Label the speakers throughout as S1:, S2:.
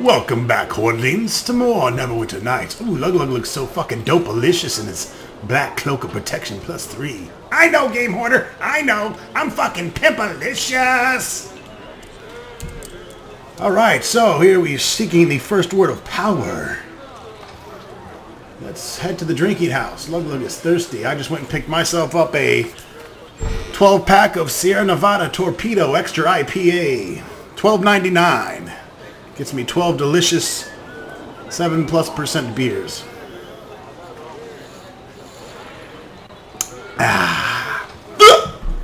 S1: Welcome back, Hordelings, to more Neverwinter Nights. Ooh, Lug looks so fucking dope-alicious in his black cloak of protection +3. I know, GameHorder, I know. I'm fucking pimpalicious. Alright, so here we're seeking the first word of power. Let's head to the drinking house. Lug is thirsty. I just went and picked myself up a 12-pack of Sierra Nevada Torpedo Extra IPA. $12.99. Gets me 12 delicious 7+% beers.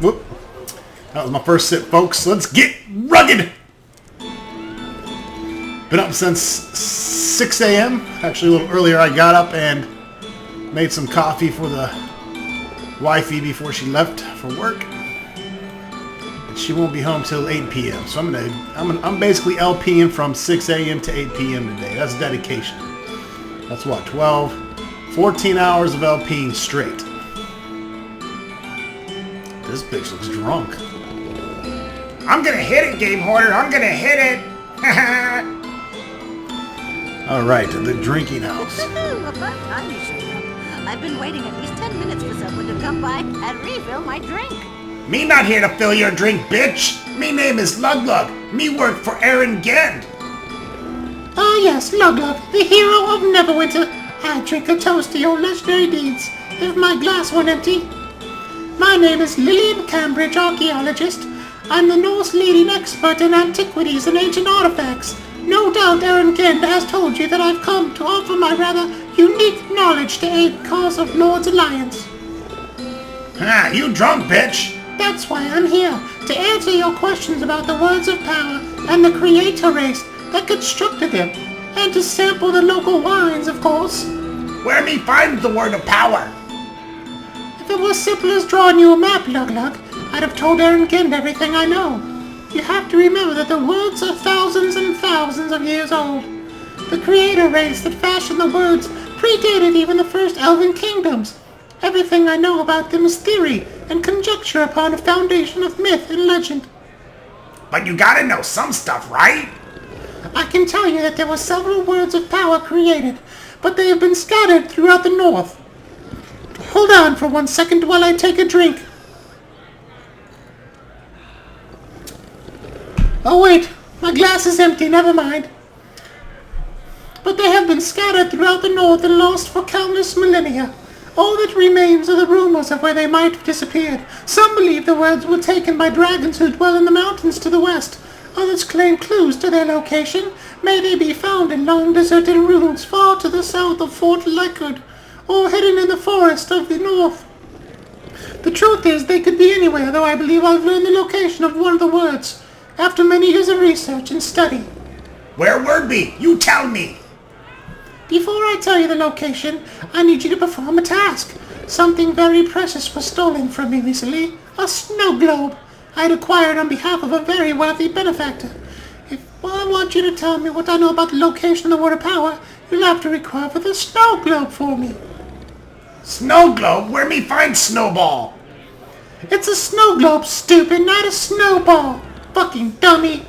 S1: Whoop. That was my first sip, folks. Let's get rugged. Been up since 6 a.m. Actually, a little earlier. I got up and made some coffee for the wifey before she left for work. She won't be home till 8 p.m. So I'm basically LPing from 6 a.m. to 8 p.m. today. That's dedication. That's what, 14 hours of LPing straight. This bitch looks drunk. I'm gonna hit it, GameHorder. I'm gonna hit it. All right, the drinking house.
S2: About time you showed up. I've been waiting at least 10 minutes for someone to come by and refill my drink.
S1: Me not here to fill your drink, bitch! Me name is Lug. Me work for Aaron Gend.
S3: Ah yes, Lug, the hero of Neverwinter. I drink a toast to your legendary deeds, if my glass weren't empty. My name is Lillian Cambridge, archaeologist. I'm the Norse leading expert in antiquities and ancient artifacts. No doubt Aaron Gend has told you that I've come to offer my rather unique knowledge to aid cause of Lord's Alliance.
S1: Ah, you drunk, bitch!
S3: That's why I'm here, to answer your questions about the words of power and the creator race that constructed them, and to sample the local wines, of course.
S1: Where me find the word of power?
S3: If it was simple as drawing you a map, Lug, I'd have told Aaron Gend everything I know. You have to remember that the words are thousands and thousands of years old. The creator race that fashioned the words predated even the first elven kingdoms. Everything I know about them is theory and conjecture upon a foundation of myth and legend.
S1: But you gotta know some stuff, right?
S3: I can tell you that there were several words of power created, but they have been scattered throughout the north. Hold on for 1 second while I take a drink. Oh wait, my glass is empty, never mind. But they have been scattered throughout the north and lost for countless millennia. All that remains are the rumors of where they might have disappeared. Some believe the words were taken by dragons who dwell in the mountains to the west. Others claim clues to their location. May they be found in long deserted ruins far to the south of Fort Leckard, or hidden in the forest of the north. The truth is, they could be anywhere, though I believe I've learned the location of one of the words, after many years of research and study.
S1: Where word be? You tell me!
S3: Before I tell you the location, I need you to perform a task. Something very precious was stolen from me recently. A snow globe I had acquired on behalf of a very wealthy benefactor. If I want you to tell me what I know about the location of the word of power, you'll have to recover the snow globe for me.
S1: Snow globe? Where me find snowball?
S3: It's a snow globe, stupid, not a snowball. Fucking dummy.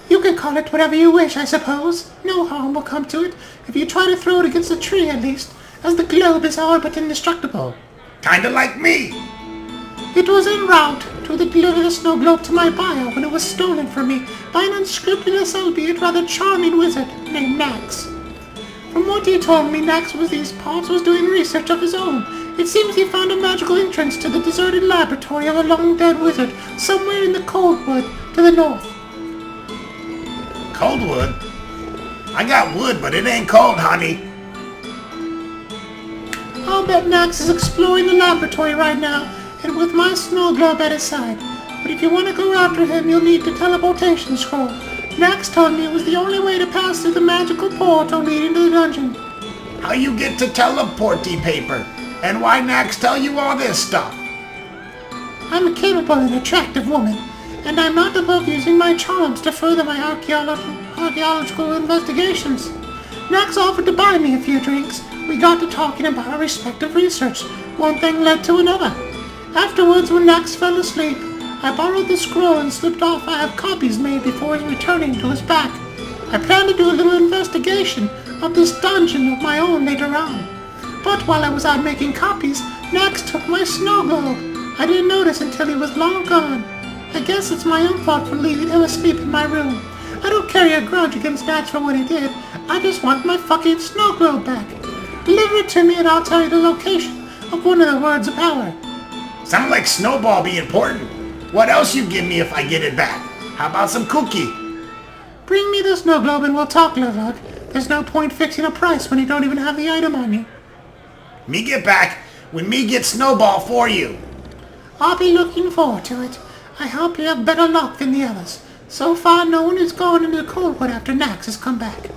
S3: You can call it whatever you wish, I suppose. No harm will come to it if you try to throw it against a tree, at least, as the globe is all but indestructible.
S1: Kinda like me.
S3: It was en route to deliver the snow globe to my bio when it was stolen from me by an unscrupulous, albeit rather charming wizard named Nax. From what he told me, Nax was these parts was doing research of his own. It seems he found a magical entrance to the deserted laboratory of a long-dead wizard somewhere in the Coldwood to the north.
S1: Coldwood? I got wood, but it ain't cold, honey.
S3: I'll bet Nax is exploring the laboratory right now, and with my snow globe at his side. But if you want to go after him, you'll need the teleportation scroll. Nax told me it was the only way to pass through the magical portal leading to the dungeon.
S1: How you get to teleporty paper? And why Nax tell you all this stuff?
S3: I'm a capable and attractive woman, and I'm not above using my charms to further my archaeological investigations. Nax offered to buy me a few drinks. We got to talking about our respective research. One thing led to another. Afterwards, when Nax fell asleep, I borrowed the scroll and slipped off. I have copies made before his returning to his pack. I plan to do a little investigation of this dungeon of my own later on. But while I was out making copies, Nax took my snow globe. I didn't notice until he was long gone. I guess it's my own fault for leaving him asleep in my room. I don't carry a grudge against Nax for what he did. I just want my fucking snow globe back. Deliver it to me and I'll tell you the location of one of the words of power.
S1: Sound like Snowball be important. What else you give me if I get it back? How about some cookie?
S3: Bring me the snow globe and we'll talk, Lovlock. There's no point fixing a price when you don't even have the item on you.
S1: Me get back when me get Snowball for you.
S3: I'll be looking forward to it. I hope you have better luck than the others. So far, no one is going into Coldwood after Nax has come back.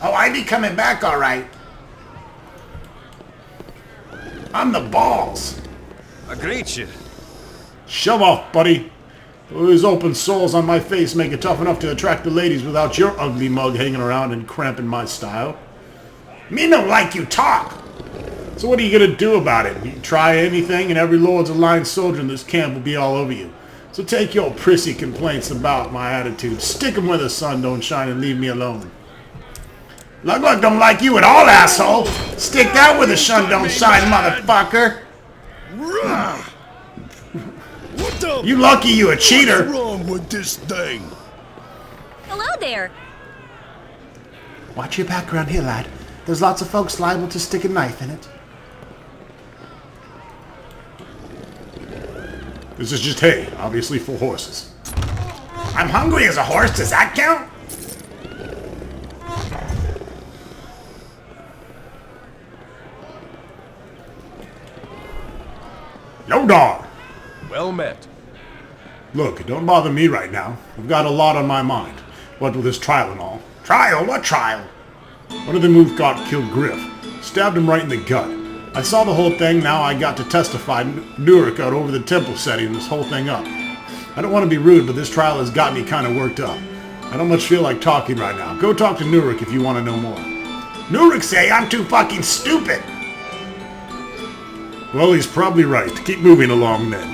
S1: Oh, I be coming back all right. I'm the balls.
S4: I greet you.
S1: Shove off, buddy. Those open soles on my face make it tough enough to attract the ladies without your ugly mug hanging around and cramping my style. Me no like you talk. So what are you gonna do about it? You try anything and every Lord's Aligned soldier in this camp will be all over you. So take your prissy complaints about my attitude, stick 'em where the sun don't shine and leave me alone. Lug don't like you at all, asshole. Stick that where the sun don't shine, motherfucker.
S4: What the?
S1: You lucky you a cheater.
S4: What's wrong with this thing?
S2: Hello there.
S3: Watch your background here, lad. There's lots of folks liable to stick a knife in it.
S1: This is just hay, obviously for horses. I'm hungry as a horse, does that count? Lodar!
S4: Well met.
S1: Look, don't bother me right now. I've got a lot on my mind. What with this trial and all. Trial? What trial? One of the Moothgard killed Griff. Stabbed him right in the gut. I saw the whole thing, now I got to testify. Nurik out over the temple setting this whole thing up. I don't want to be rude, but this trial has got me kind of worked up. I don't much feel like talking right now. Go talk to Nurik if you want to know more. Nurik say I'm too fucking stupid! Well, he's probably right. Keep moving along then.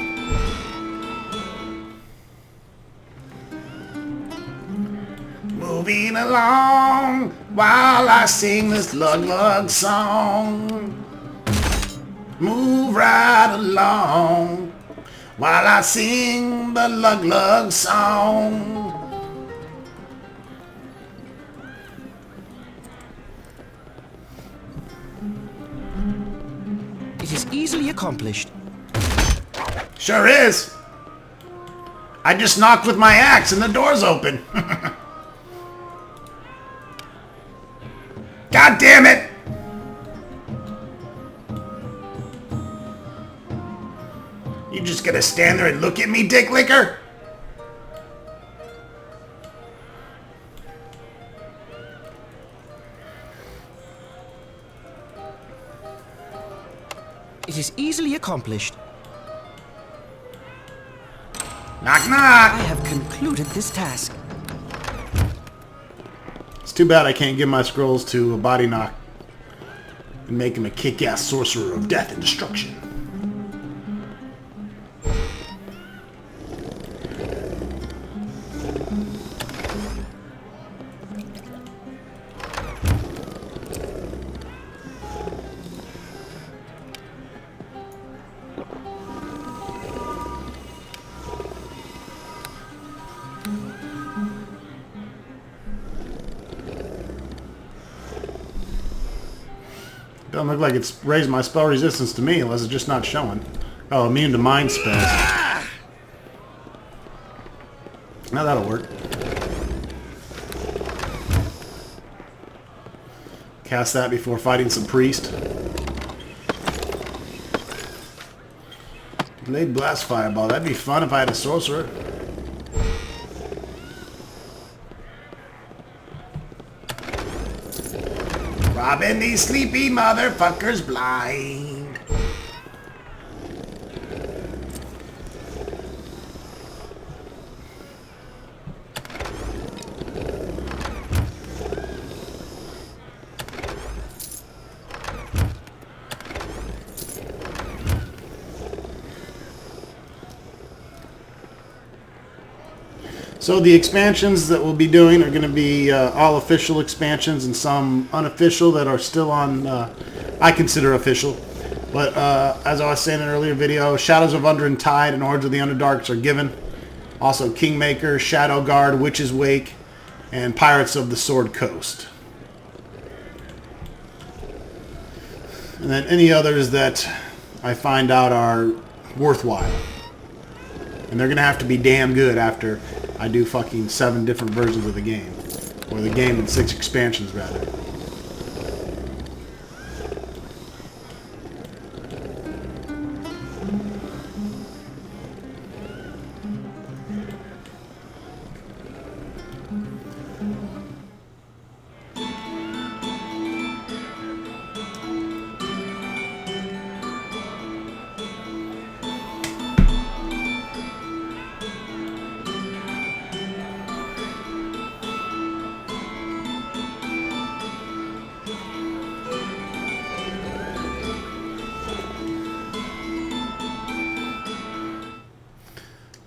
S1: Moving along while I sing this lug song. Move right along while I sing the lug song.
S5: It is easily accomplished.
S1: Sure is. I just knocked with my axe and the door's open. God damn it! You just gonna stand there and look at me, dick licker?
S5: It is easily accomplished.
S1: Knock
S5: I
S1: knock!
S5: have concluded this task.
S1: It's too bad I can't give my scrolls to a body knock and make him a kick-ass sorcerer of death and destruction. Doesn't look like it's raised my spell resistance to me, unless it's just not showing. Oh, immune to mind spells. Now that'll work. Cast that before fighting some priest. Blade Blast Fireball. That'd be fun if I had a sorcerer. Robbing these sleepy motherfuckers blind. So the expansions that we'll be doing are going to be all official expansions and some unofficial that are still on, I consider official. But as I was saying in an earlier video, Shadows of Under and Tide and Hordes of the Underdarks are given. Also Kingmaker, Shadow Guard, Witch's Wake, and Pirates of the Sword Coast. And then any others that I find out are worthwhile. And they're going to have to be damn good after I do fucking 7 different versions of the game. Or the game in 6 expansions, rather.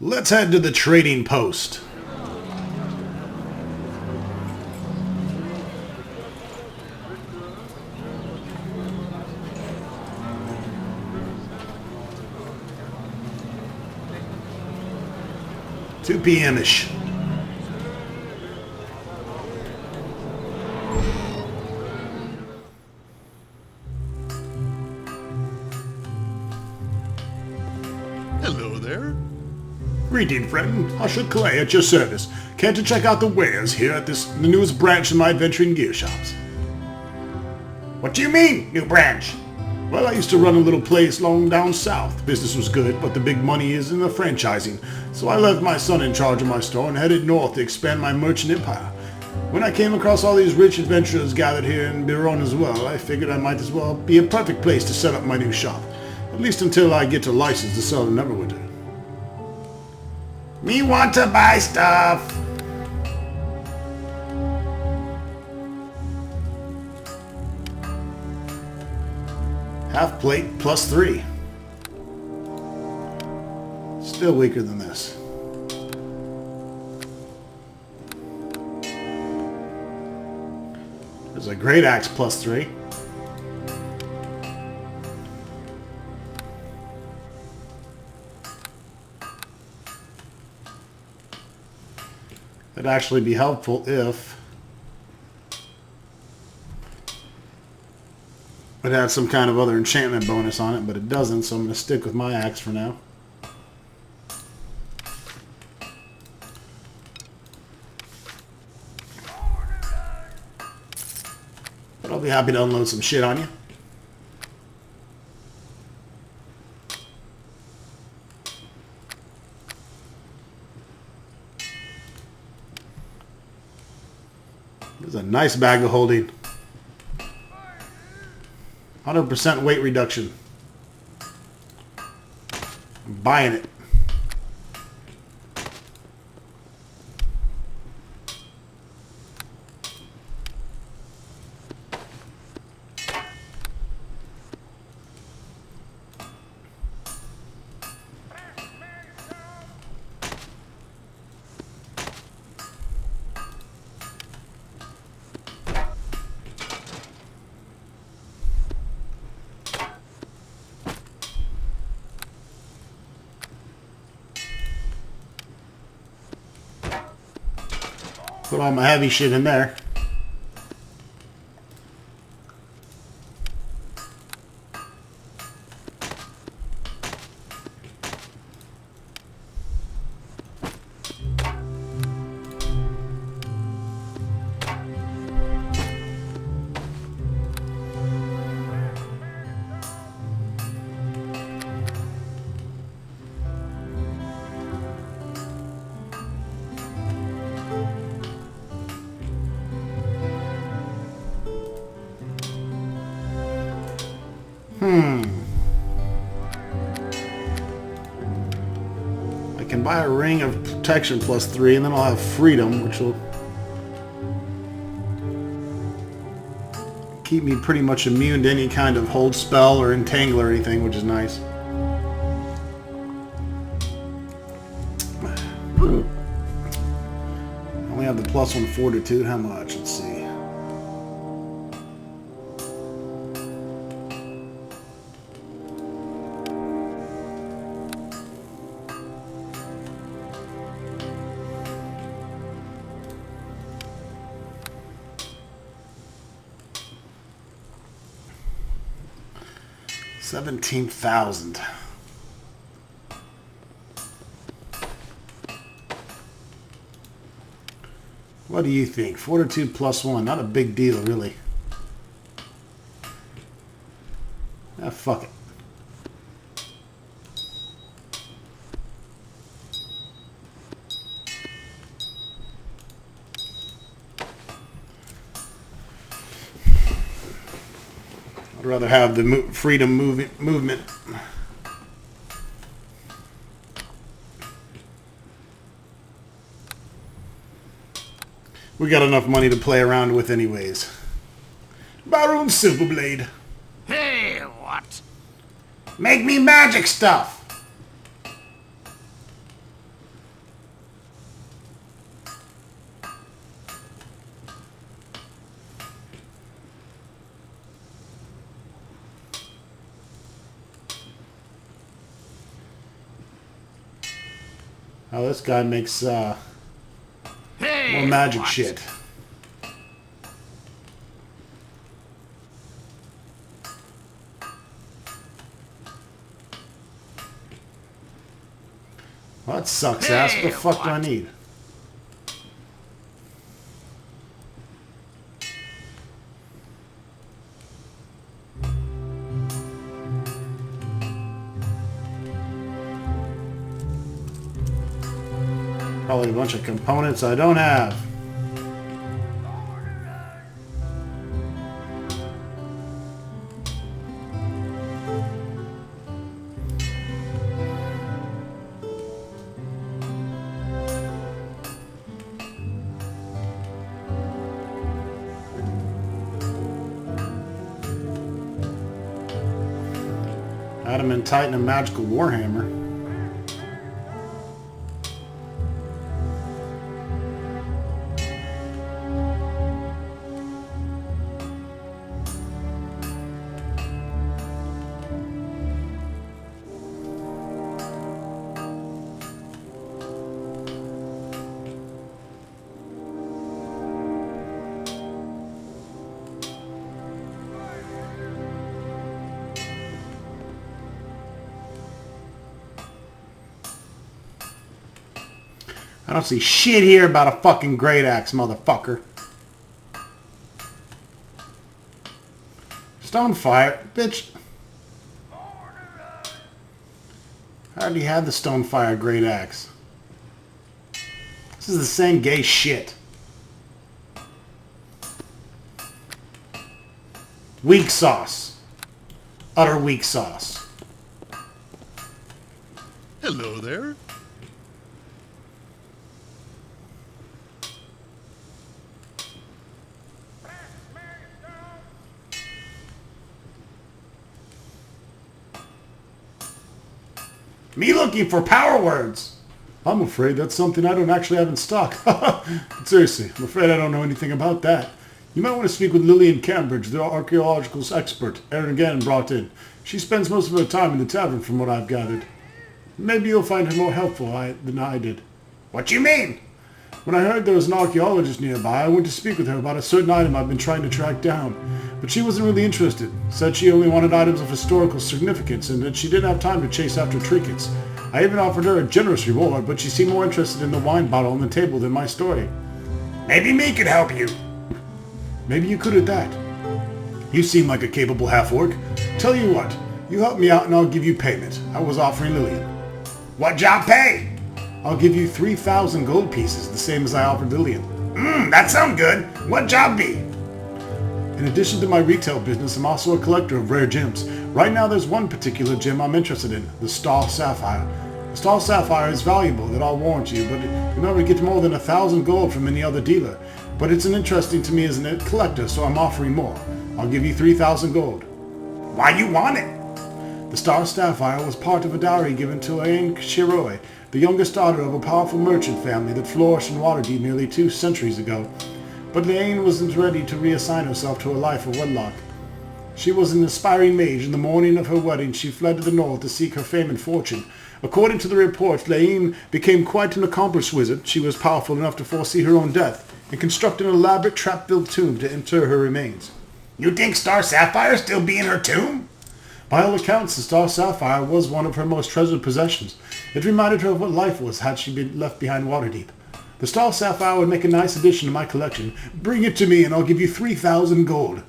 S1: Let's head to the trading post. $2 p.m.-ish.
S4: Hello there.
S1: Greeting, friend. Usher Clay at your service. Care to check out the wares here at the newest branch of my adventuring gear shops? What do you mean, new branch? Well, I used to run a little place long down south. Business was good, but the big money is in the franchising. So I left my son in charge of my store and headed north to expand my merchant empire. When I came across all these rich adventurers gathered here in Biron as well, I figured I might as well be a perfect place to set up my new shop. At least until I get a license to sell in Neverwinter. Me want to buy stuff. Half plate plus 3. Still weaker than this. There's a great axe plus 3. That'd actually be helpful if it had some kind of other enchantment bonus on it, but it doesn't, so I'm going to stick with my axe for now. But I'll be happy to unload some shit on you. There's a nice bag of holding. 100% weight reduction. I'm buying it. Put all my heavy shit in there. I can buy a ring of protection plus 3, and then I'll have freedom, which will keep me pretty much immune to any kind of hold spell or entangle or anything, which is nice. plus 1 fortitude. How much? Let's see. $17,000. What do you think? Fortitude plus 1. Not a big deal, really. Ah, fuck it. I'd rather have the freedom movement. We got enough money to play around with anyways. Baron Silverblade.
S6: Hey, what?
S1: Make me magic stuff! Oh, this guy makes more magic
S6: what?
S1: shit. Well, that sucks ass. What the fuck do I need? Probably a bunch of components I don't have. Adamant Titan and Magical Warhammer. I don't see shit here about a fucking great axe, motherfucker. Stonefire, bitch. I already had the Stonefire great axe. This is the same gay shit. Weak sauce. Utter weak sauce.
S4: Hello there.
S1: Me looking for power words. I'm afraid that's something I don't actually have in stock. But seriously, I'm afraid I don't know anything about that. You might want to speak with Lillian Cambridge, the archaeological expert Aaron again brought in. She spends most of her time in the tavern from what I've gathered. Maybe you'll find her more helpful than I did. What you mean? When I heard there was an archaeologist nearby, I went to speak with her about a certain item I've been trying to track down. But she wasn't really interested. Said she only wanted items of historical significance and that she didn't have time to chase after trinkets. I even offered her a generous reward, but she seemed more interested in the wine bottle on the table than my story. Maybe me could help you. Maybe you could at that. You seem like a capable half-orc. Tell you what, you help me out and I'll give you payment. I was offering Lillian. What job pay? I'll give you 3,000 gold pieces, the same as I offered Lillian. That sounds good. What job be? In addition to my retail business, I'm also a collector of rare gems. Right now there's one particular gem I'm interested in, the Star Sapphire. The Star Sapphire is valuable, that I'll warrant you, but you'll never get more than 1,000 gold from any other dealer. But it's an interesting to me as a collector, so I'm offering more. I'll give you 3,000 gold. Why you want it? The Star Sapphire was part of a dowry given to Aang Shiroi, the youngest daughter of a powerful merchant family that flourished in Waterdeep nearly 2 centuries ago. But Lane wasn't ready to reassign herself to a life of wedlock. She was an aspiring mage. In the morning of her wedding, she fled to the north to seek her fame and fortune. According to the reports, Lane became quite an accomplished wizard. She was powerful enough to foresee her own death and construct an elaborate trap-filled tomb to inter her remains.
S3: You think Star Sapphire still be in her tomb?
S1: By all accounts, the Star Sapphire was one of her most treasured possessions. It reminded her of what life was had she been left behind Waterdeep. The Star Sapphire would make a nice addition to my collection. Bring it to me and I'll give you 3,000 gold.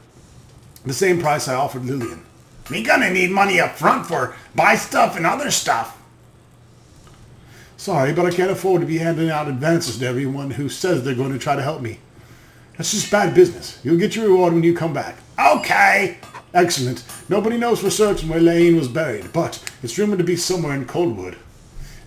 S1: The same price I offered Lillian.
S3: Me gonna need money up front for buy stuff and other stuff.
S1: Sorry, but I can't afford to be handing out advances to everyone who says they're going to try to help me. That's just bad business. You'll get your reward when you come back.
S3: Okay.
S1: Excellent. Nobody knows for certain where Lane was buried, but it's rumored to be somewhere in Coldwood.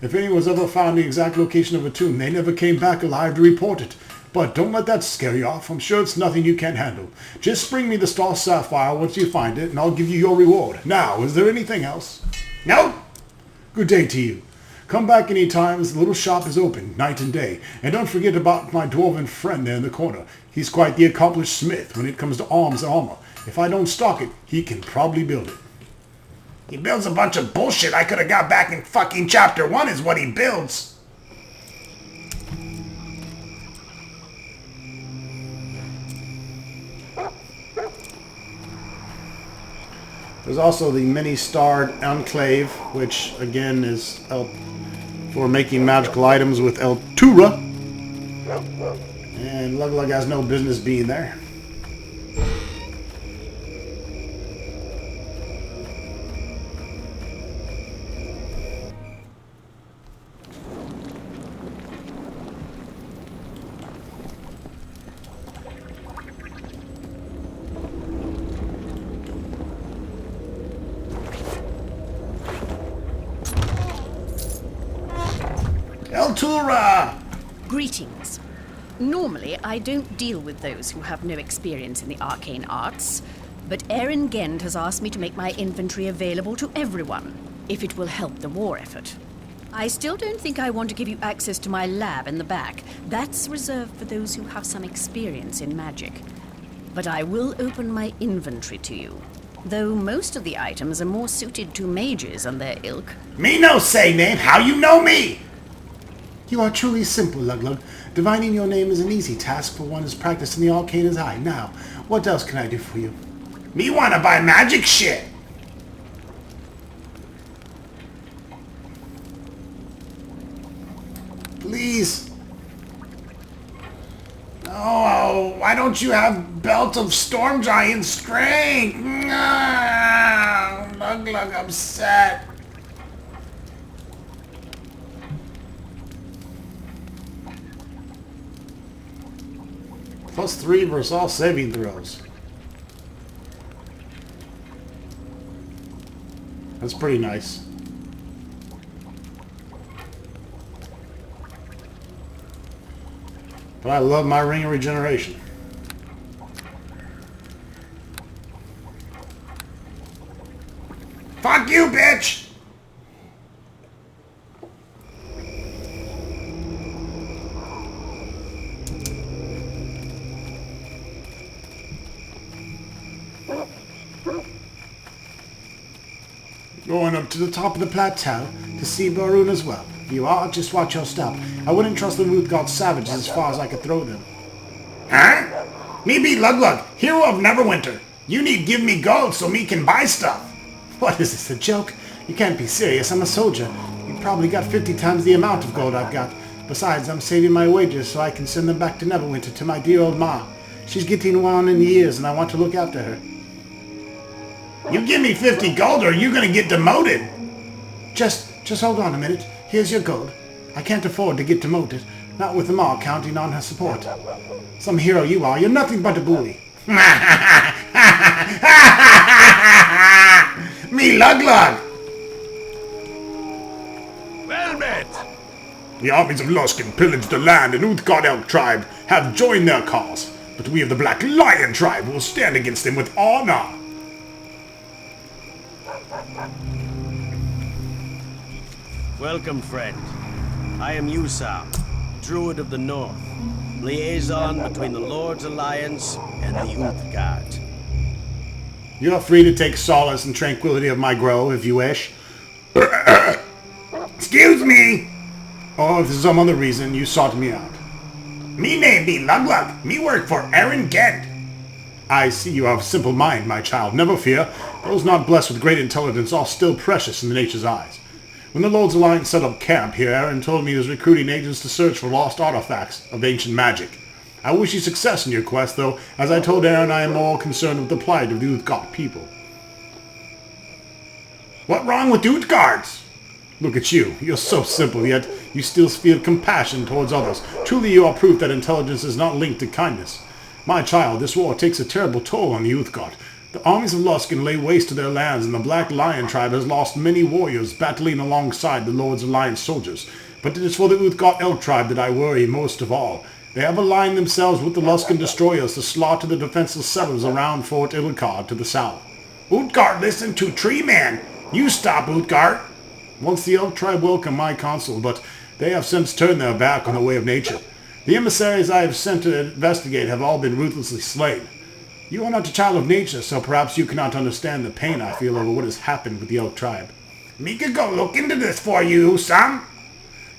S1: If anyone's ever found the exact location of a tomb, they never came back alive to report it. But don't let that scare you off. I'm sure it's nothing you can't handle. Just bring me the Star Sapphire once you find it, and I'll give you your reward. Now, is there anything else?
S3: Nope.
S1: Good day to you. Come back any time, as the little shop is open, night and day. And don't forget about my dwarven friend there in the corner. He's quite the accomplished smith when it comes to arms and armor. If I don't stock it, he can probably build it.
S3: He builds a bunch of bullshit I could have got back in fucking chapter 1 is what he builds.
S1: There's also the mini-starred Enclave, which again is for making magical items with Eltura. And Lug has no business being there.
S3: Eltura!
S7: Greetings. Normally, I don't deal with those who have no experience in the arcane arts, but Erin Gend has asked me to make my inventory available to everyone, if it will help the war effort. I still don't think I want to give you access to my lab in the back. That's reserved for those who have some experience in magic. But I will open my inventory to you, though most of the items are more suited to mages and their ilk.
S3: Me no say name, how you know me?
S1: You are truly simple, Lug. Divining your name is an easy task for one as practiced in the arcane as I. Now, what else can I do for you?
S3: Me wanna buy magic shit.
S1: Please.
S3: Oh, why don't you have Belt of Storm Giant Strength? Lug upset.
S1: +3 versus all saving throws. That's pretty nice. But I love my Ring of Regeneration.
S3: Fuck you, bitch!
S1: Going up to the top of the plateau to see Baroon as well. If you are, just watch your step. I wouldn't trust the Root God savages as far as I could throw them.
S3: Huh? Me be Lug, hero of Neverwinter. You need give me gold so me can buy stuff.
S1: What is this, a joke? You can't be serious. I'm a soldier. You've probably got 50 times the amount of gold I've got. Besides, I'm saving my wages so I can send them back to Neverwinter to my dear old ma. She's getting on in years and I want to look after her.
S3: You give me 50 gold or you gonna get demoted.
S1: Just hold on a minute. Here's your gold. I can't afford to get demoted. Not with them all counting on her support. Some hero you are. You're nothing but a bully.
S3: Me Lug.
S4: Well met.
S1: The armies of Luskin pillaged the land, and Uthgard Elk tribe have joined their cause. But we of the Black Lion tribe will stand against them with honor.
S8: Welcome, friend. I am Usam, Druid of the North, liaison between the Lord's Alliance and the Uthgard.
S1: You are free to take solace and tranquility of my grove if you wish. Excuse me! Or if there's some other reason you sought me out. Me name be Luglug. Me work for Aaron Gent. I see you have a simple mind, my child. Never fear. Those not blessed with great intelligence are still precious in the nature's eyes. When the Lord's Alliance set up camp here, Aaron told me he was recruiting agents to search for lost artifacts of ancient magic. I wish you success in your quest, though. As I told Aaron, I am more concerned with the plight of the Uthgard people. What wrong with Uthgards? Look at you. You're so simple, yet you still feel compassion towards others. Truly you are proof that intelligence is not linked to kindness. My child, this war takes a terrible toll on the Uthgard. The armies of Luskan lay waste to their lands, and the Black Lion tribe has lost many warriors battling alongside the Lord's Alliance soldiers. But it is for the Uthgard elk tribe that I worry most of all. They have aligned themselves with the Luskan destroyers to slaughter the defenseless settlers around Fort Illichard to the south. Uthgard, listen to Tree Man! You stop, Uthgard! Once the elk tribe welcomed my counsel, but they have since turned their back on the way of nature. The emissaries I have sent to investigate have all been ruthlessly slain. You are not a child of nature, so perhaps you cannot understand the pain I feel over what has happened with the elk tribe. Me could go look into this for you, Sam.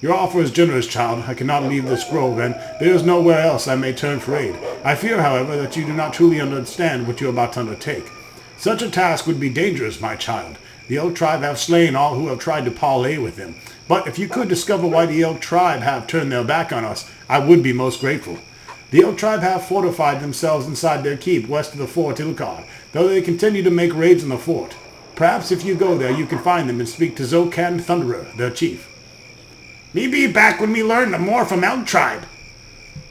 S1: Your offer is generous, child. I cannot leave this grove, and there is nowhere else I may turn for aid. I fear, however, that you do not truly understand what you are about to undertake. Such a task would be dangerous, my child. The elk tribe have slain all who have tried to parley with them. But if you could discover why the elk tribe have turned their back on us, I would be most grateful. The elk tribe have fortified themselves inside their keep west of the Fort Illichard, though they continue to make raids on the fort. Perhaps if you go there, you can find them and speak to Zokan Thunderer, their chief. Me be back when we learn the more from elk tribe.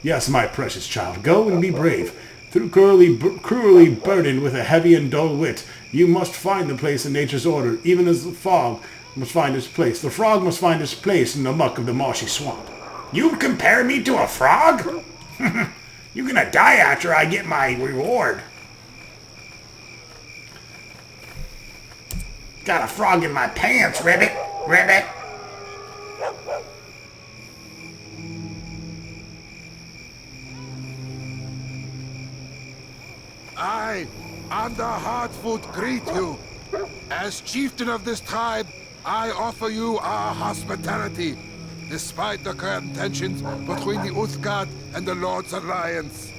S1: Yes, my precious child, go and be brave. Through cruelly burdened with a heavy and dull wit, you must find the place in nature's order, even as the frog must find its place. The frog must find its place in the muck of the marshy swamp. You compare me to a frog? You're gonna die after I get my reward. Got a frog in my pants, Ribbit. Ribbit.
S4: I, Under Hardfoot, greet you. As chieftain of this tribe, I offer you our hospitality, despite the current tensions between the Uthgard and the Lord's Alliance.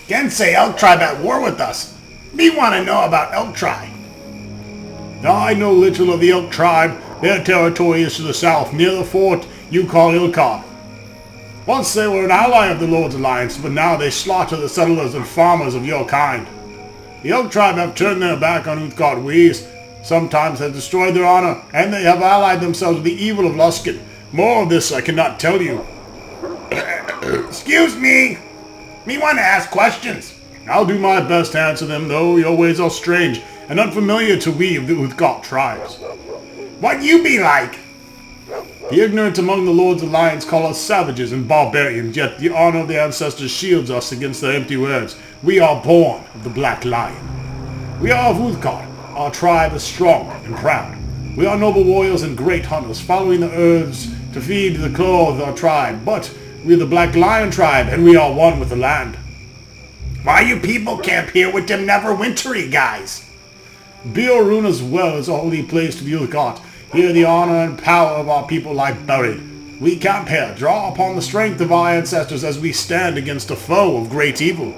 S1: Gensei elk tribe at war with us. Me want to know about elk tribe. I know little of the elk tribe. Their territory is to the south, near the fort you call Illichard. Once they were an ally of the Lord's Alliance, but now they slaughter the settlers and farmers of your kind. The elk tribe have turned their back on Uthgard ways, sometimes have destroyed their honor, and they have allied themselves with the evil of Luskan. More of this I cannot tell you. Excuse me! Me want to ask questions. I'll do my best to answer them, though your ways are strange and unfamiliar to we of the Uthgard tribes. What you be like? The ignorant among the Lord's Alliance call us savages and barbarians, yet the honor of the ancestors shields us against their empty words. We are born of the Black Lion. We are of Uthgard. Our tribe is strong and proud. We are noble warriors and great hunters, following the herbs to feed the clothes of our tribe. But we are the Black Lion tribe, and we are one with the land. Why you people camp here with them Neverwintery guys? Bioruna's well is a holy place to the Uthgard. Here the honor and power of our people lie buried. We camp here, draw upon the strength of our ancestors as we stand against a foe of great evil.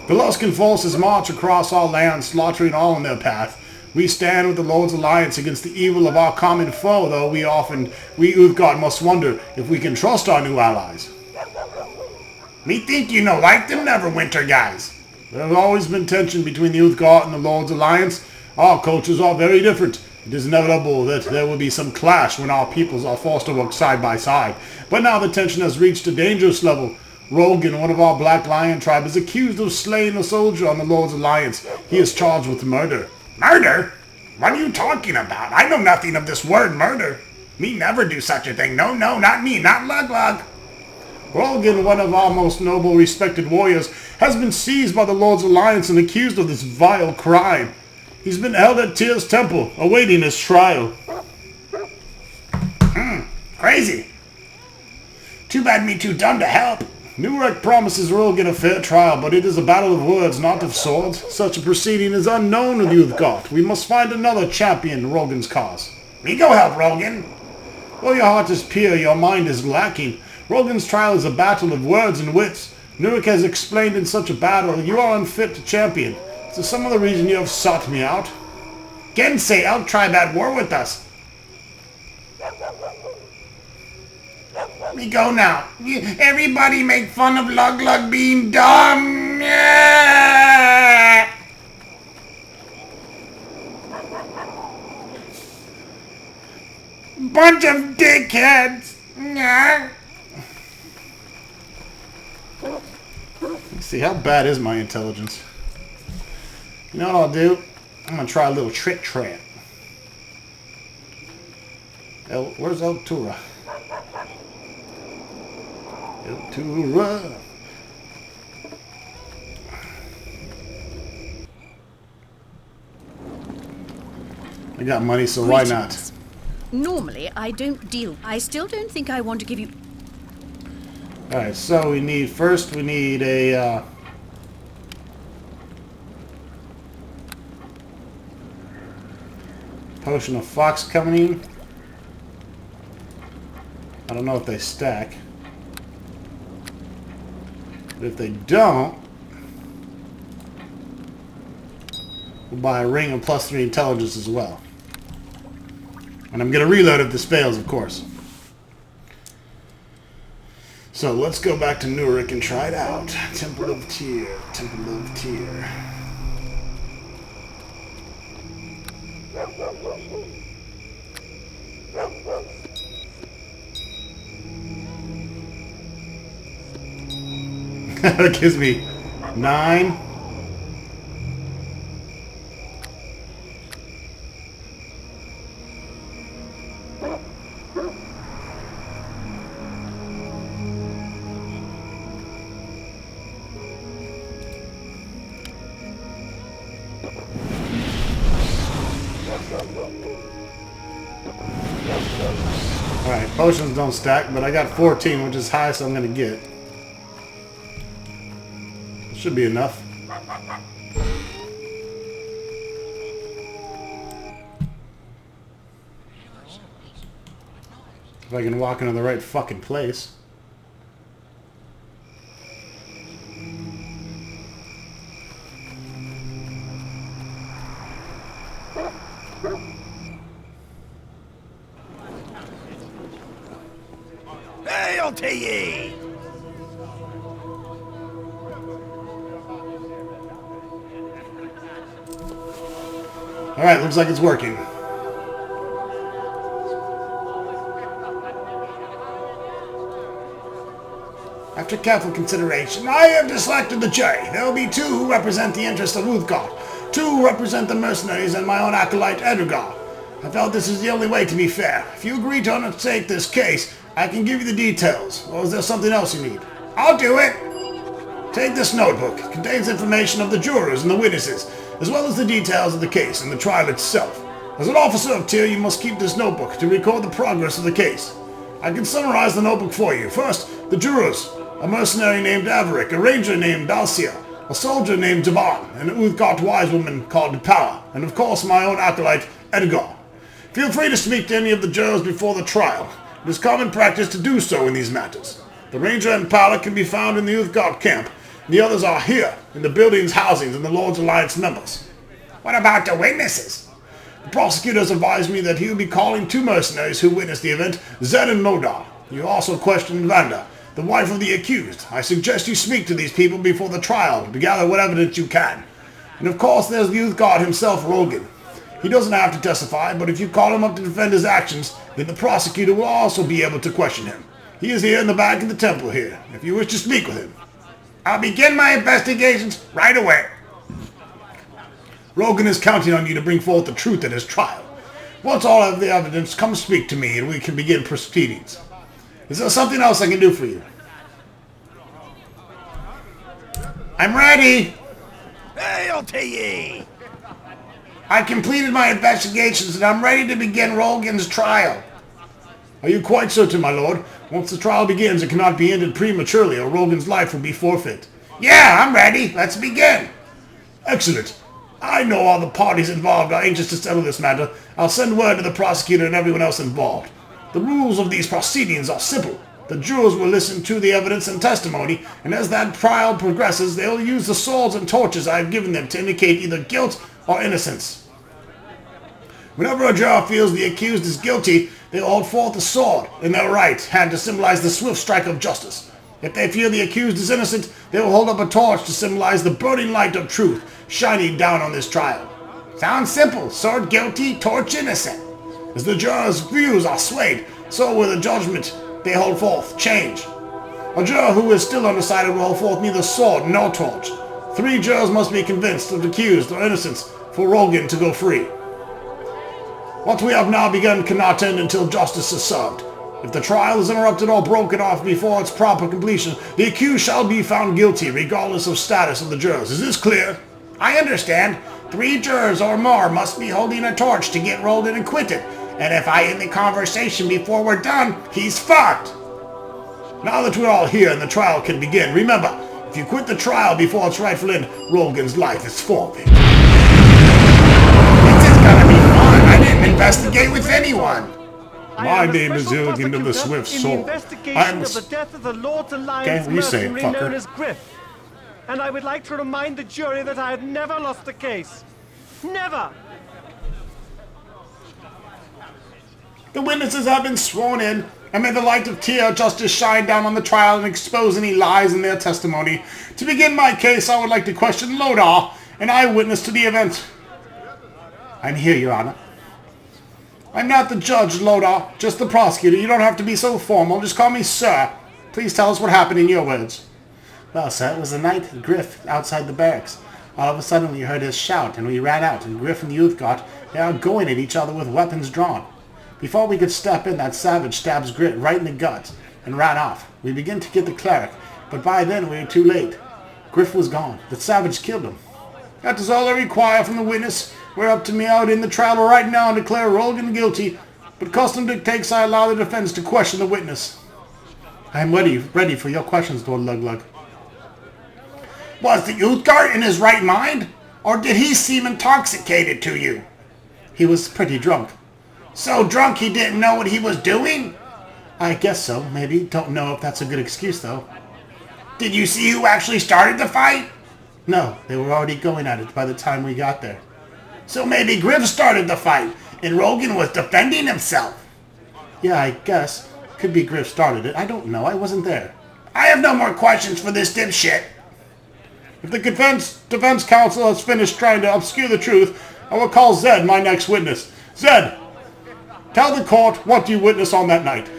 S1: The Luskan forces march across our land, slaughtering all in their path. We stand with the Lord's Alliance against the evil of our common foe, though we Uthgard must wonder if we can trust our new allies. Me think you know like them Neverwinter guys. There has always been tension between the Uthgard and the Lord's Alliance. Our cultures are very different. It is inevitable that there will be some clash when our peoples are forced to work side by side. But now the tension has reached a dangerous level. Rogan, one of our Black Lion tribe, is accused of slaying a soldier on the Lord's Alliance. He is charged with murder. Murder? What are you talking about? I know nothing of this word, murder. Me never do such a thing. No, not me, not Luglug. Rogan, one of our most noble, respected warriors, has been seized by the Lord's Alliance and accused of this vile crime. He's been held at Tyr's temple, awaiting his trial.
S3: Crazy. Too bad me too dumb to help.
S1: Nurek promises Rogan a fair trial, but it is a battle of words, not of swords. Such a proceeding is unknown with Uthgard. We must find another champion in Rogan's cause.
S3: Me go help Rogan.
S1: Though your heart is pure, your mind is lacking. Rogan's trial is a battle of words and wits. Nurek has explained in such a battle you are unfit to champion. Is there some other reason you have sought me out?
S3: Gensei, I'll try that war with us. We go now. Everybody make fun of Lug Lug being dumb. Yeah. Bunch of dickheads. Yeah.
S1: Let's see, how bad is my intelligence? You know what I'll do? I'm gonna try a little trick trap. Where's El Tura? El Tura. I got money, so why not?
S7: Normally, I don't deal. I still don't think I want to give you...
S1: Alright, so we need a potion of fox coming in. I don't know if they stack. But if they don't, we'll buy a ring of +3 intelligence as well. And I'm going to reload if this fails, of course. So let's go back to Nurek and try it out. Temple of Tyr. Temple of Tyr. That gives me 9. Alright, potions don't stack, but I got 14, which is highest I'm going to get. Should be enough. If I can walk into the right fucking place.
S8: Hail to ye!
S1: Alright, looks like it's working. After careful consideration, I have selected the jury. There will be 2 who represent the interests of Uthgard, 2 who represent the mercenaries, and my own acolyte Edgar. I felt this is the only way to be fair. If you agree to undertake this case, I can give you the details. Or is there something else you need?
S3: I'll do it.
S1: Take this notebook. It contains information of the jurors and the witnesses, as well as the details of the case and the trial itself. As an officer of Tyr, you must keep this notebook to record the progress of the case. I can summarize the notebook for you. First, the jurors. A mercenary named Averick, a ranger named Dalcia, a soldier named Javan, an Uthgard wise woman called Power, and of course my own acolyte, Edgar. Feel free to speak to any of the jurors before the trial. It is common practice to do so in these matters. The ranger and Power can be found in the Uthgard camp. The others are here, in the buildings, housings, and the Lord's Alliance members.
S3: What about the witnesses?
S1: The prosecutors advised me that he will be calling 2 mercenaries who witnessed the event, Zed and Modar. You also questioned Vanda, the wife of the accused. I suggest you speak to these people before the trial to gather what evidence you can. And of course there's the Uthgard himself, Rogan. He doesn't have to testify, but if you call him up to defend his actions, then the prosecutor will also be able to question him. He is here in the back of the temple here, if you wish to speak with him.
S3: I'll begin my investigations right away.
S1: Rogan is counting on you to bring forth the truth at his trial. Once all of the evidence, come speak to me and we can begin proceedings. Is there something else I can do for you?
S3: I'm ready.
S8: Hail to ye!
S1: I completed my investigations and I'm ready to begin Rogan's trial. Are you quite certain, my lord? Once the trial begins, it cannot be ended prematurely or Rogan's life will be forfeit. Yeah, I'm ready. Let's begin. Excellent. I know all the parties involved are anxious to settle this matter. I'll send word to the prosecutor and everyone else involved. The rules of these proceedings are simple. The jurors will listen to the evidence and testimony, and as that trial progresses, they will use the swords and torches I have given them to indicate either guilt or innocence. Whenever a juror feels the accused is guilty, they will hold forth a sword in their right hand to symbolize the swift strike of justice. If they feel the accused is innocent, they will hold up a torch to symbolize the burning light of truth shining down on this trial. Sounds simple. Sword guilty, torch innocent. As the jurors' views are swayed, so will the judgment they hold forth change. A juror who is still undecided will hold forth neither sword nor torch. 3 jurors must be convinced of accused or innocence for Rogan to go free. What we have now begun cannot end until justice is served. If the trial is interrupted or broken off before its proper completion, the accused shall be found guilty regardless of status of the jurors. Is this clear? I understand. 3 jurors or more must be holding a torch to get Rogan acquitted. And if I end the conversation before we're done, he's fucked. Now that we're all here and the trial can begin, remember, if you quit the trial before its rightful end, Rogan's life is forfeit. This is gonna be fun. I didn't investigate with anyone.
S9: My name is Illigan of the Swift Sword.
S3: I'm the death of the Lord's Alliance
S1: Okay, you say it,
S3: mercenary known
S1: fucker.
S3: as Griff. And I would like to remind the jury that I had never lost a case. Never!
S1: The witnesses have been sworn in, and may the light of clear justice shine down on the trial and expose any lies in their testimony. To begin my case, I would like to question Lodar, an eyewitness to the event. I'm here, Your Honor. I'm not the judge, Lodar, just the prosecutor. You don't have to be so formal. Just call me sir. Please tell us what happened in your words. Well, sir, it was the night Griff outside the barracks. All of a sudden we heard his shout, and we ran out, and Griff and the youth got, they are going at each other with weapons drawn. Before we could step in, that savage stabs Grit right in the gut and ran off. We began to get the cleric, but by then we were too late. Griff was gone. The savage killed him. That is all I require from the witness. We're up to me out in the trial right now and declare Rogan guilty, but custom dictates I allow the defense to question the witness. I am ready for your questions, Lord Luglug. Was the youth guard in his right mind, or did he seem intoxicated to you? He was pretty drunk. So drunk he didn't know what he was doing? I guess so, maybe. Don't know if that's a good excuse, though. Did you see who actually started the fight? No, they were already going at it by the time we got there. So maybe Griff started the fight, and Rogan was defending himself. Yeah, I guess. Could be Griff started it. I don't know. I wasn't there. I have no more questions for this dipshit. If the defense counsel has finished trying to obscure the truth, I will call Zed my next witness. Zed, tell the court what you witnessed on that night.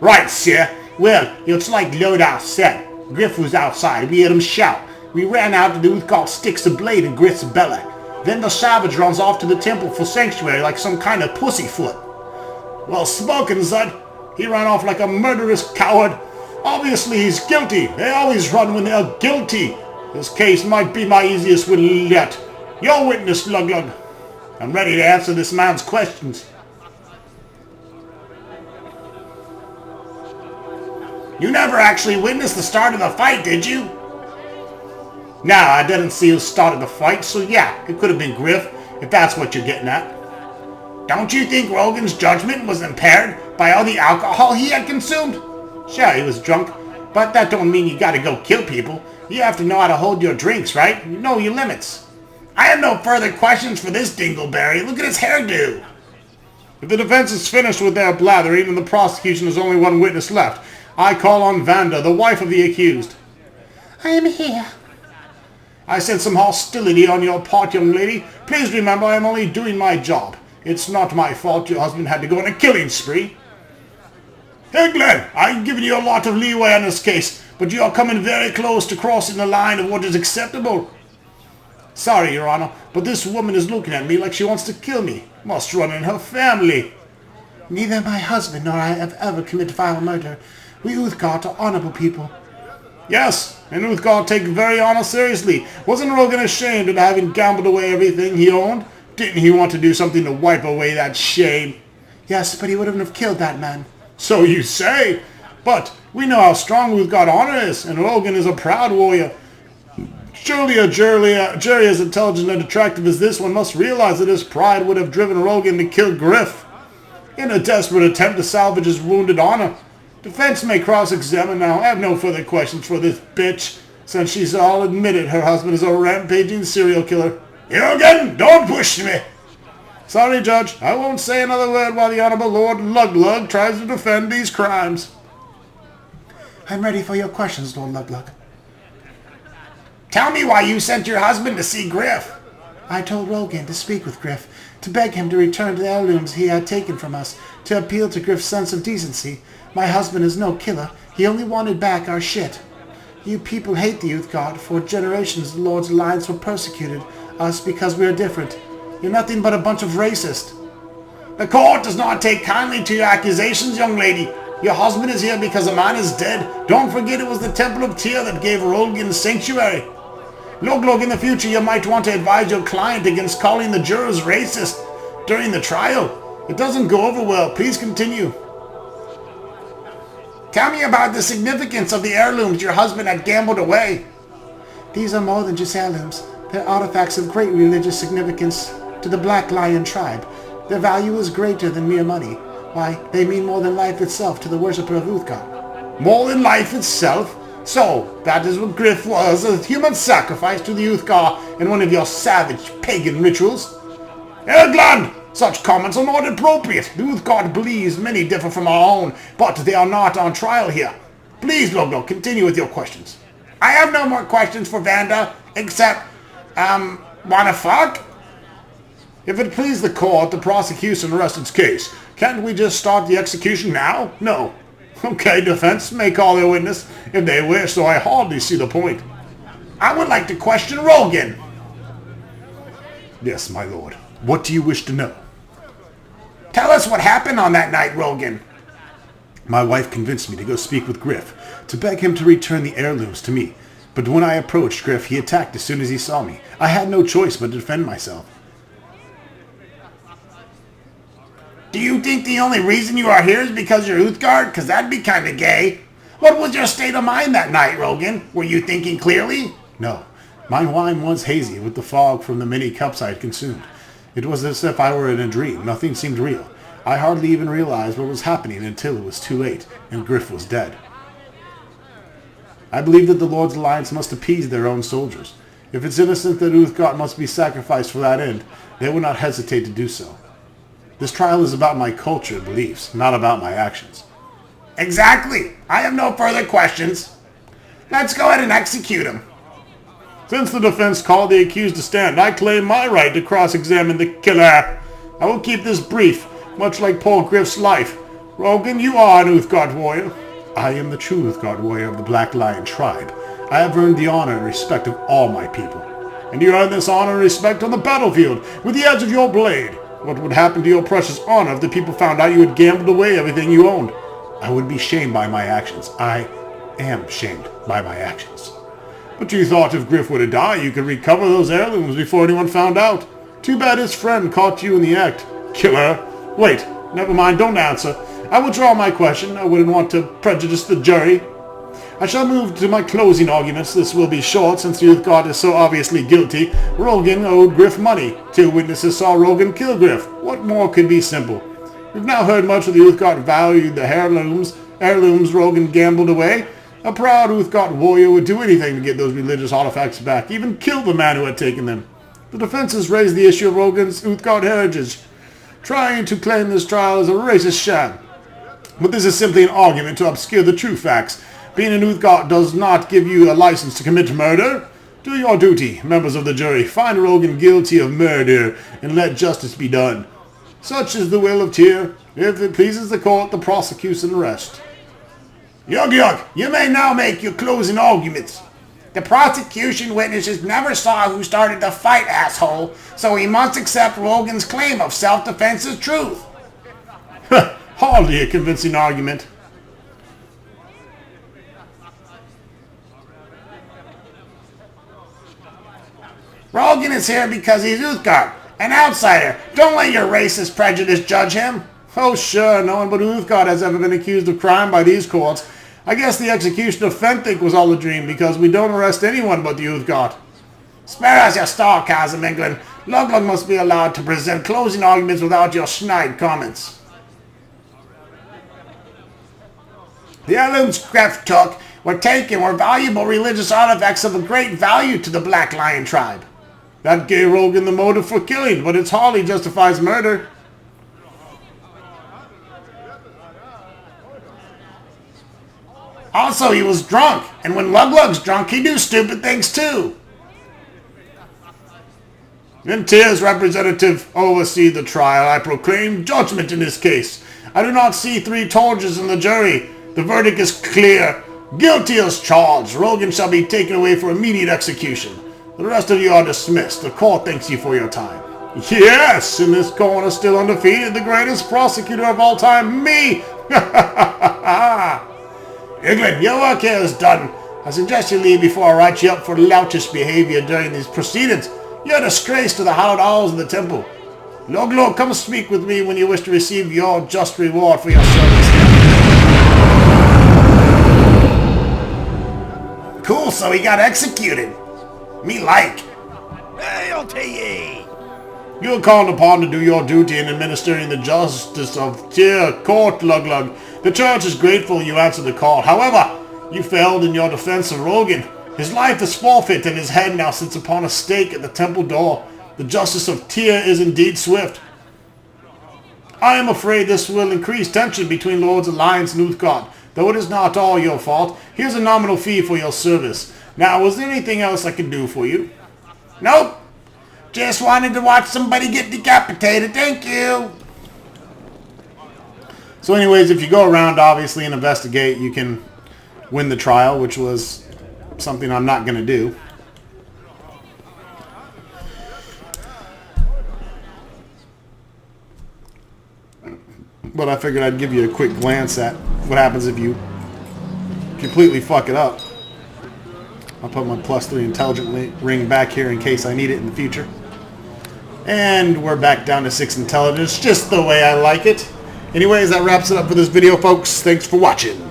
S1: Right, sir. Well, it's like Lodar said. Griff was outside. We heard him shout. We ran out and the youth got sticks of blade in Griff's belly. Then the savage runs off to the temple for sanctuary like some kind of pussyfoot. Well spoken, Zed. He ran off like a murderous coward. Obviously he's guilty. They always run when they're guilty. This case might be my easiest one yet. Your witness, Luglug. I'm ready to answer this man's questions. You never actually witnessed the start of the fight, did you? No, I didn't see who started the fight, so yeah, it could have been Griff, if that's what you're getting at. Don't you think Rogan's judgment was impaired by all the alcohol he had consumed? Sure, he was drunk, but that don't mean you gotta go kill people. You have to know how to hold your drinks, right? You know your limits. I have no further questions for this dingleberry. Look at his hairdo. If the defense is finished with their blathering and the prosecution has only one witness left, I call on Vanda, the wife of the accused.
S3: I am here.
S1: I sense some hostility on your part, young lady. Please remember I am only doing my job. It's not my fault your husband had to go on a killing spree. Hey Glenn, I've given you a lot of leeway on this case, but you are coming very close to crossing the line of what is acceptable. Sorry, Your Honor, but this woman is looking at me like she wants to kill me. Must run in her family.
S3: Neither my husband nor I have ever committed foul murder. We Uthgar are honorable people.
S1: Yes, and Uthgar take very honor seriously. Wasn't Rogan ashamed of having gambled away everything he owned? Didn't he want to do something to wipe away that shame?
S3: Yes, but he wouldn't have killed that man.
S1: So you say. But we know how strong Uthgardt honor is, and Rogan is a proud warrior. Surely a jury as intelligent and attractive as this one must realize that his pride would have driven Rogan to kill Griff. In a desperate attempt to salvage his wounded honor. Defense may cross-examine now. I have no further questions for this bitch, since she's all admitted her husband is a rampaging serial killer. Jürgen, don't push me! Sorry, Judge. I won't say another word while the Honorable Lord Luglug tries to defend these crimes.
S3: I'm ready for your questions, Lord Luglug.
S1: Tell me why you sent your husband to see Griff.
S3: I told Rogan to speak with Griff, to beg him to return the heirlooms he had taken from us, to appeal to Griff's sense of decency. My husband is no killer. He only wanted back our shit. You people hate the Uthgardt. For generations the Lord's Alliance were persecuted us because we are different. You're nothing but a bunch of racists. The court does not take kindly to your accusations, young lady. Your husband is here because a man is dead. Don't forget it was the Temple of Tyr that gave Rogan sanctuary. Look, in the future you might want to advise your client against calling the jurors racist during the trial. It doesn't go over well. Please continue. Tell me about the significance of the heirlooms your husband had gambled away. These are more than just heirlooms. They're artifacts of great religious significance to the Black Lion tribe. Their value is greater than mere money. Why, they mean more than life itself to the worshipper of Uthgardt. More than life itself? So, that is what Griff was, a human sacrifice to the Uthgardt in one of your savage pagan rituals? Ergland! Such comments are not appropriate. The Uthgardt believes many differ from our own, but they are not on trial here. Please, Logo, continue with your questions. I have no more questions for Vanda, except, wanna fuck? If it please the court, the prosecution rests its case. Can't we just start the execution now? No. Okay, defense may call their witness if they wish, so I hardly see the point. I would like to question Rogan. Yes, my lord. What do you wish to know? Tell us what happened on that night, Rogan. My wife convinced me to go speak with Griff, to beg him to return the heirlooms to me. But when I approached Griff, he attacked as soon as he saw me. I had no choice but to defend myself. Do you think the only reason you are here is because you're Uthgardt? Because that'd be kind of gay. What was your state of mind that night, Rogan? Were you thinking clearly? No. My mind was hazy with the fog from the many cups I had consumed. It was as if I were in a dream. Nothing seemed real. I hardly even realized what was happening until it was too late, and Griff was dead. I believe that the Lord's Alliance must appease their own soldiers. If it's innocent that Uthgardt must be sacrificed for that end, they will not hesitate to do so. This trial is about my culture and beliefs, not about my actions. Exactly. I have no further questions. Let's go ahead and execute him. Since the defense called the accused to stand, I claim my right to cross-examine the killer. I will keep this brief, much like Paul Griff's life. Rogan, you are an Uthgardt warrior. I am the true Uthgardt warrior of the Black Lion tribe. I have earned the honor and respect of all my people. And you earn this honor and respect on the battlefield, with the edge of your blade. What would happen to your precious honor if the people found out you had gambled away everything you owned? I would be shamed by my actions. I am shamed by my actions. But you thought if Griff were to die, you could recover those heirlooms before anyone found out. Too bad his friend caught you in the act. Killer. Wait, never mind, don't answer. I withdraw my question. I wouldn't want to prejudice the jury. I shall move to my closing arguments. This will be short, since the Uthgardt is so obviously guilty. Rogan owed Griff money. 2 witnesses saw Rogan kill Griff. What more could be simple? We've now heard much of the Uthgardt valued the heirlooms Rogan gambled away. A proud Uthgardt warrior would do anything to get those religious artifacts back, even kill the man who had taken them. The defense has raised the issue of Rogan's Uthgardt heritage, trying to claim this trial as a racist sham. But this is simply an argument to obscure the true facts. Being an Uthgardt does not give you a license to commit murder. Do your duty, members of the jury. Find Rogan guilty of murder and let justice be done. Such is the will of Tyr. If it pleases the court, the prosecution rest. Yug, you may now make your closing arguments. The prosecution witnesses never saw who started the fight, asshole, so we must accept Rogan's claim of self-defense as truth. Hardly a convincing argument. Rogan is here because he's Uthgardt.
S1: An outsider! Don't let your racist prejudice judge him! Oh sure, no one but Uthgard has ever been accused of crime by these courts. I guess the execution of Fenthik was all a dream because we don't arrest anyone but the Uthgard. Spare us your sarcasm, England. Luglug must be allowed to present closing arguments without your snide comments. The heirlooms Gref took were taken were valuable religious artifacts of a great value to the Black Lion tribe. That gave Rogan the motive for killing, but it hardly justifies murder. Also, he was drunk, and when Luglug's drunk, he do stupid things too. In Tyr's representative oversee the trial, I proclaim judgment in this case. I do not see three charges in the jury. The verdict is clear. Guilty as charged. Rogan shall be taken away for immediate execution. The rest of you are dismissed. The court thanks you for your time. Yes, in this corner still undefeated, the greatest prosecutor of all time, me! England, your work here is done. I suggest you leave before I write you up for loutish behavior during these proceedings. You're a disgrace to the hallowed halls of the temple. Luglug, come speak with me when you wish to receive your just reward for your service. Cool, so he got executed. Me like.
S8: Hail to ye!
S1: You are called upon to do your duty in administering the justice of Tyr Court, Luglug. The church is grateful you answered the call. However, you failed in your defense of Rogan. His life is forfeit and his head now sits upon a stake at the temple door. The justice of Tyr is indeed swift. I am afraid this will increase tension between Lords Alliance and Uthgard, though it is not all your fault. Here's a nominal fee for your service. Now, was there anything else I can do for you? Nope. Just wanted to watch somebody get decapitated. Thank you. So anyways, if you go around, obviously, and investigate, you can win the trial, which was something I'm not going to do. But I figured I'd give you a quick glance at what happens if you completely fuck it up. I'll put my +3 intelligent ring back here in case I need it in the future. And we're back down to 6 intelligence, just the way I like it. Anyways, that wraps it up for this video, folks. Thanks for watching.